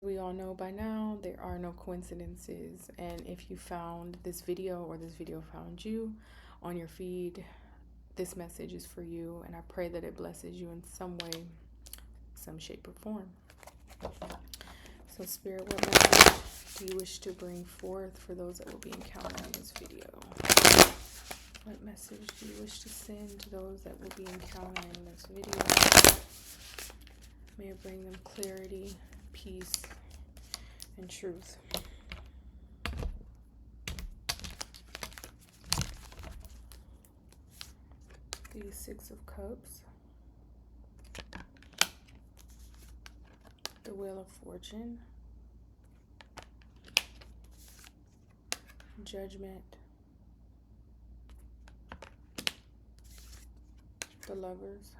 We all know by now there are no coincidences, and if you found this video or this video found you on your feed, this message is for you, and I pray that it blesses you in some way, some shape, or form. So, Spirit, what message do you wish to bring forth for those that will be encountering this video? What message do you wish to send to those that will be encountering this video? May it bring them clarity, peace, and truth. The Six of Cups, the Wheel of Fortune, Judgment, the Lovers,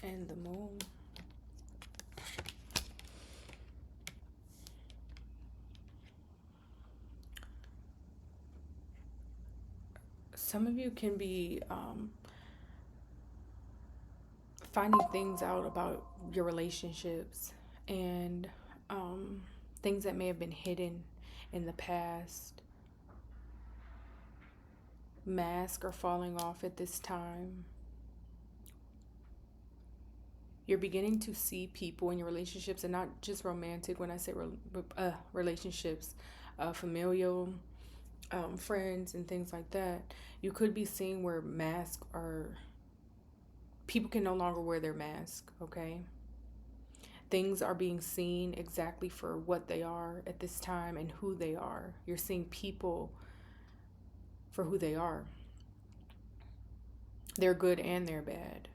and the Moon. Some of you can be finding things out about your relationships and things that may have been hidden in the past. Masks are falling off at this time. You're beginning to see people in your relationships, and not just romantic. When I say relationships, familial, friends, and things like that. You could be seeing where masks are. People can no longer wear their mask. Okay. Things are being seen exactly for what they are at this time and who they are. You're seeing people for who they are. They're good and they're bad.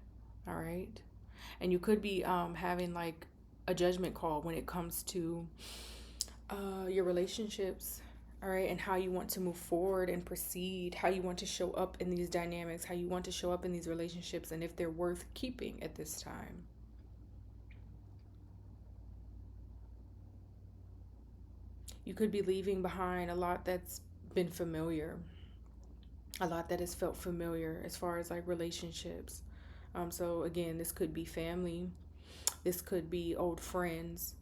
All right. And you could be having like a judgment call when it comes to your relationships, all right, and how you want to move forward and proceed, how you want to show up in these dynamics, how you want to show up in these relationships, and if they're worth keeping at this time. You could be leaving behind a lot that's been familiar, a lot that has felt familiar as far as like relationships. So again, this could be family, this could be old friends,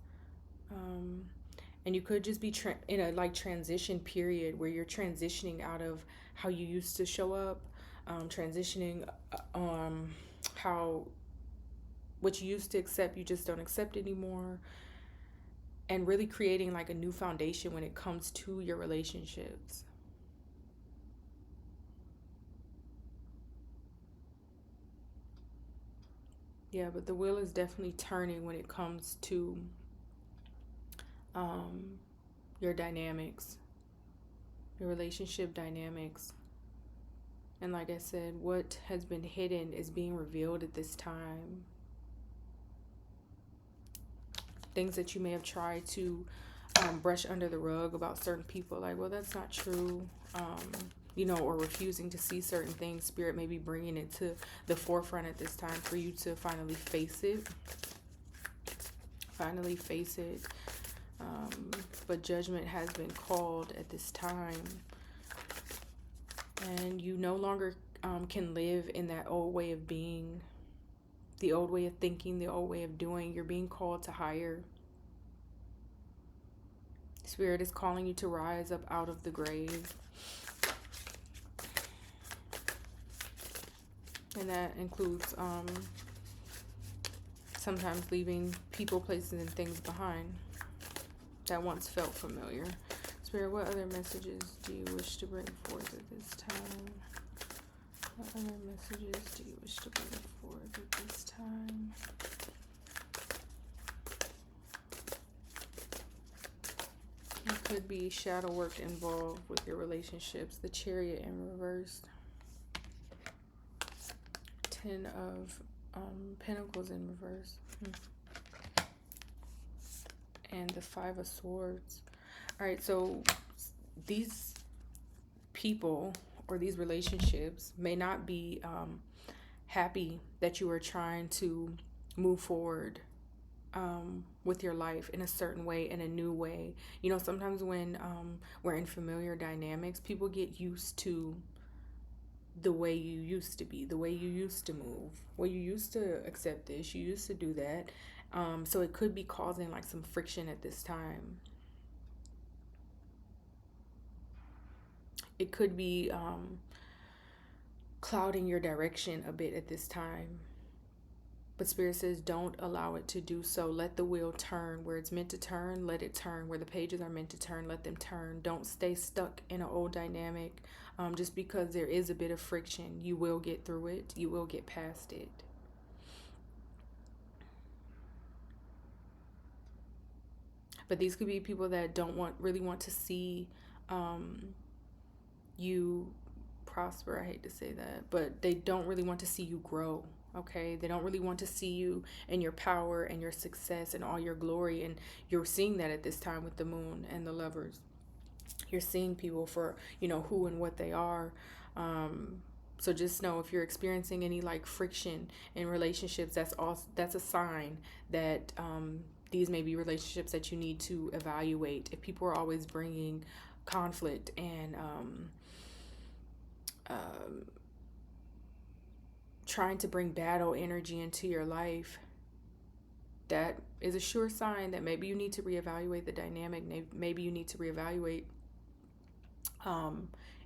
and you could just be in a like transition period where you're transitioning out of how you used to show up, transitioning how what you used to accept you just don't accept anymore, and really creating like a new foundation when it comes to your relationships. Yeah, but the wheel is definitely turning when it comes to your dynamics, your relationship dynamics. And like I said, what has been hidden is being revealed at this time. Things that you may have tried to brush under the rug about certain people, like, well, that's not true, or refusing to see certain things. Spirit may be bringing it to the forefront at this time for you to finally face it. Finally face it. But judgment has been called at this time. And you no longer can live in that old way of being, the old way of thinking, the old way of doing. You're being called to higher. Spirit is calling you to rise up out of the grave. And that includes sometimes leaving people, places, and things behind that once felt familiar. Spirit, what other messages do you wish to bring forth at this time? What other messages do you wish to bring forth at this time? There could be shadow work involved with your relationships. The Chariot in reverse. Ten of Pentacles in reverse. And the Five of Swords. All right, so these people or these relationships may not be happy that you are trying to move forward with your life in a certain way, in a new way. Sometimes when we're in familiar dynamics, people get used to the way you used to be, the way you used to move, well, you used to accept this, you used to do that, So it could be causing like some friction at this time. It could be clouding your direction a bit at this time. But Spirit says, don't allow it to do so. Let the wheel turn where it's meant to turn. Let it turn where the pages are meant to turn. Let them turn. Don't stay stuck in an old dynamic. Just because there is a bit of friction, you will get through it. You will get past it. But these could be people that don't really want to see you prosper. I hate to say that, but they don't really want to see you grow. Okay, they don't really want to see you and your power and your success and all your glory. And you're seeing that at this time with the moon and the lovers. You're seeing people for, who and what they are. So just know, if you're experiencing any like friction in relationships, that's a sign that these may be relationships that you need to evaluate. If people are always bringing conflict and trying to bring battle energy into your life, that is a sure sign that maybe you need to reevaluate the dynamic. Maybe you need to reevaluate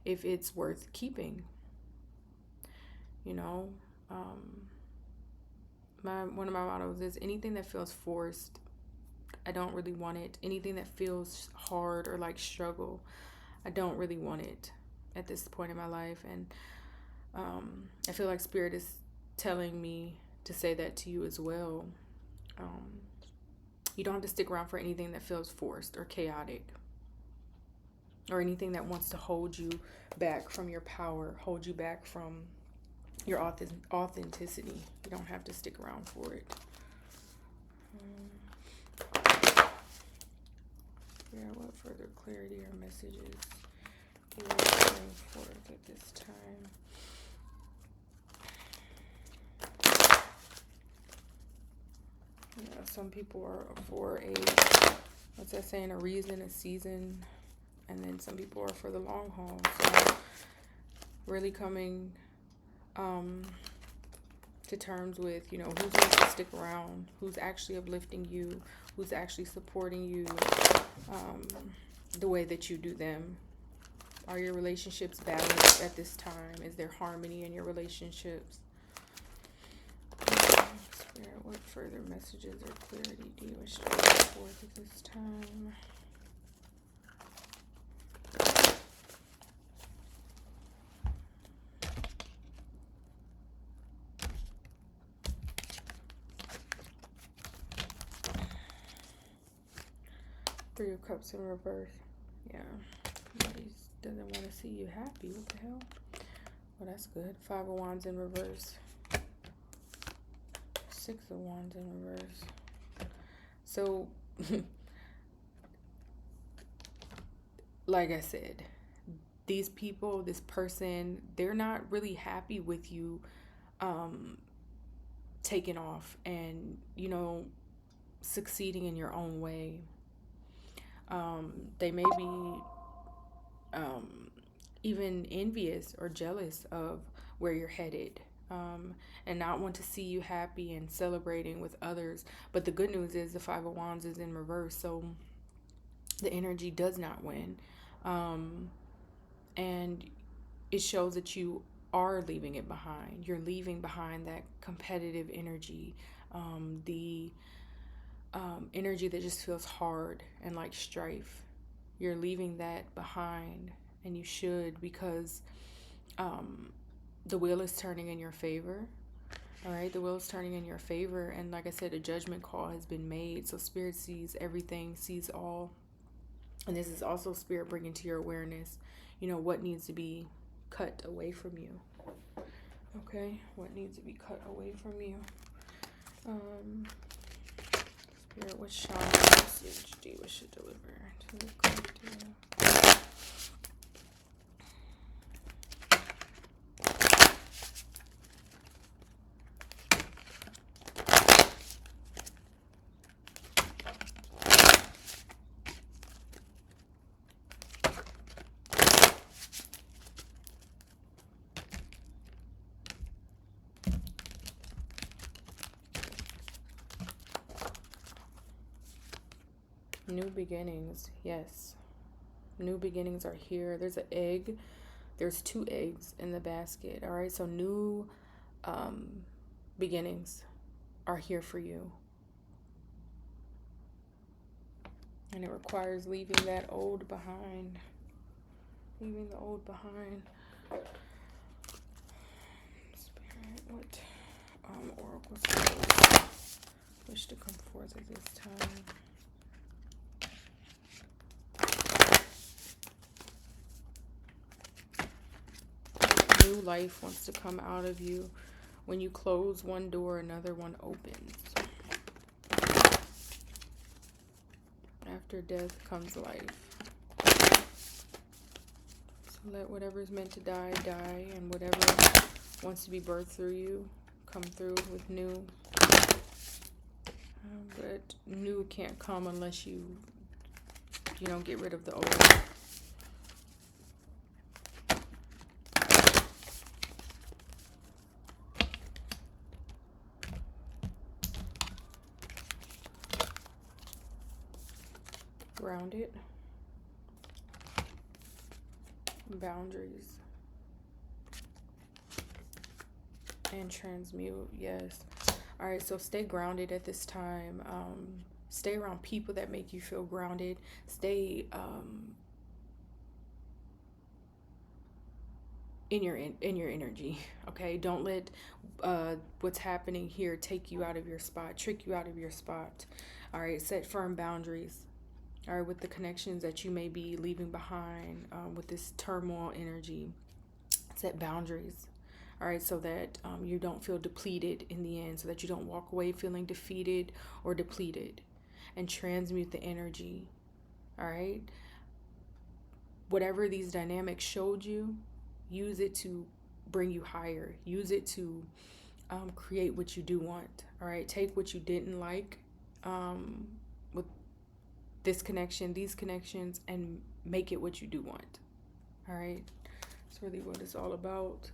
if it's worth keeping. One of my mottos is, anything that feels forced, I don't really want it. Anything that feels hard or like struggle, I don't really want it at this point in my life. And I feel like Spirit is telling me to say that to you as well. You don't have to stick around for anything that feels forced or chaotic, or anything that wants to hold you back from your power, hold you back from your authenticity. You don't have to stick around for it. What further clarity or messages you are bringing forth at this time? Some people are for a reason, a season, and then some people are for the long haul. So really coming to terms with, who's going to stick around, who's actually uplifting you, who's actually supporting you the way that you do them. Are your relationships balanced at this time? Is there harmony in your relationships? Spirit, what further messages or clarity do you wish to bring forth at this time? Three of Cups in reverse. Yeah. Somebody doesn't want to see you happy. What the hell? Well, that's good. Five of Wands in reverse. Six of Wands in reverse. So, like I said, these people, this person, they're not really happy with you taking off and, succeeding in your own way. They may be even envious or jealous of where you're headed, and not want to see you happy and celebrating with others. But the good news is the Five of Wands is in reverse, so the energy does not win. And it shows that you are leaving it behind. You're leaving behind that competitive energy, the energy that just feels hard and like strife. You're leaving that behind, and you should, because the wheel is turning in your favor. All right, the wheel is turning in your favor, and like I said, a judgment call has been made. So Spirit sees everything, sees all, and this is also Spirit bringing to your awareness, what needs to be cut away from you. Okay, what needs to be cut away from you. Spirit, what shaman message do you wish to deliver to the collective? New beginnings. Yes. New beginnings are here. There's an egg. There's 2 eggs in the basket. All right. So new beginnings are here for you. And it requires leaving that old behind. Leaving the old behind. Spirit, what oracle symbols wish to come forth at this time? New life wants to come out of you. When you close one door, another one opens. After death comes life. So let whatever's meant to die, die. And whatever wants to be birthed through you, come through with new. But new can't come unless you get rid of the old. Grounded. Boundaries. And transmute. Yes. All right, so stay grounded at this time. Stay around people that make you feel grounded. Stay in your energy. Okay, don't let what's happening here take you out of your spot, trick you out of your spot. All right, set firm boundaries. All right, with the connections that you may be leaving behind, with this turmoil energy, set boundaries. All right, so that you don't feel depleted in the end, so that you don't walk away feeling defeated or depleted, and transmute the energy. All right, whatever these dynamics showed you, use it to bring you higher. Use it to create what you do want. All right, take what you didn't like with this connection, these connections, and make it what you do want. All right, that's really what it's all about.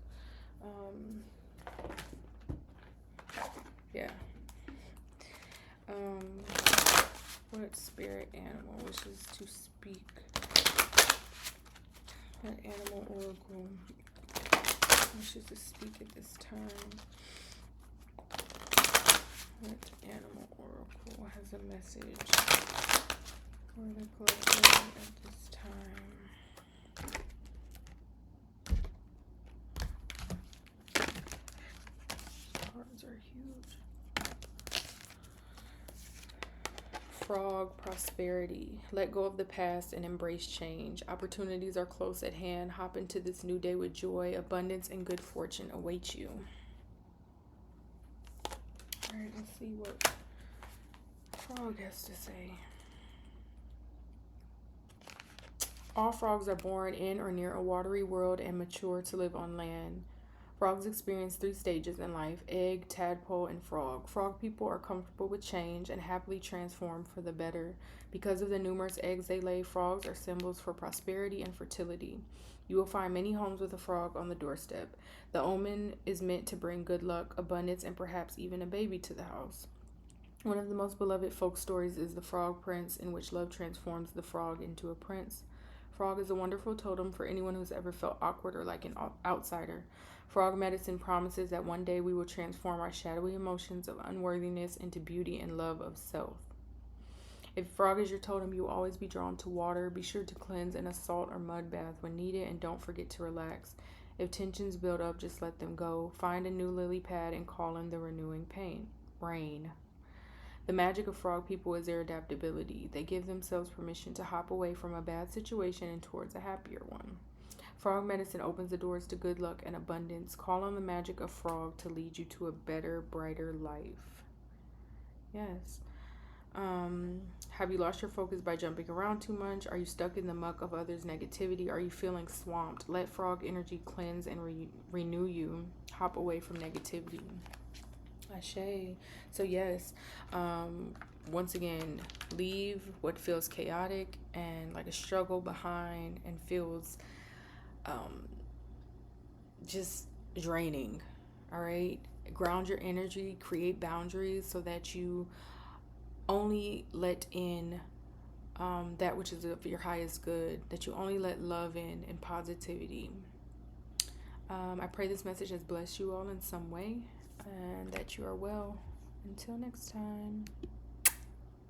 Yeah. What spirit animal wishes to speak? What animal oracle wishes to speak at this time? What animal oracle has a message for the collective at this time? Cards are huge. Frog, prosperity. Let go of the past and embrace change. Opportunities are close at hand. Hop into this new day with joy. Abundance and good fortune await you. All right, let's see what Frog has to say. All frogs are born in or near a watery world and mature to live on land. Frogs experience 3 stages in life: egg, tadpole, and frog. Frog people are comfortable with change and happily transform for the better. Because of the numerous eggs they lay, frogs are symbols for prosperity and fertility. You will find many homes with a frog on the doorstep. The omen is meant to bring good luck, abundance, and perhaps even a baby to the house. One of the most beloved folk stories is The Frog Prince, in which love transforms the frog into a prince. Frog is a wonderful totem for anyone who's ever felt awkward or like an outsider. Frog medicine promises that one day we will transform our shadowy emotions of unworthiness into beauty and love of self. If frog is your totem, you will always be drawn to water. Be sure to cleanse in a salt or mud bath when needed, and don't forget to relax. If tensions build up, just let them go. Find a new lily pad and call in the renewing rain. The magic of frog people is their adaptability. They give themselves permission to hop away from a bad situation and towards a happier one. Frog medicine opens the doors to good luck and abundance. Call on the magic of frog to lead you to a better, brighter life. Yes. Have you lost your focus by jumping around too much? Are you stuck in the muck of others' negativity? Are you feeling swamped? Let frog energy cleanse and renew you. Hop away from negativity. Ashe. So yes, once again, leave what feels chaotic and like a struggle behind and feels just draining. All right, ground your energy, create boundaries so that you only let in that which is of your highest good, that you only let love in and positivity. I pray this message has blessed you all in some way and that you are well. Until next time.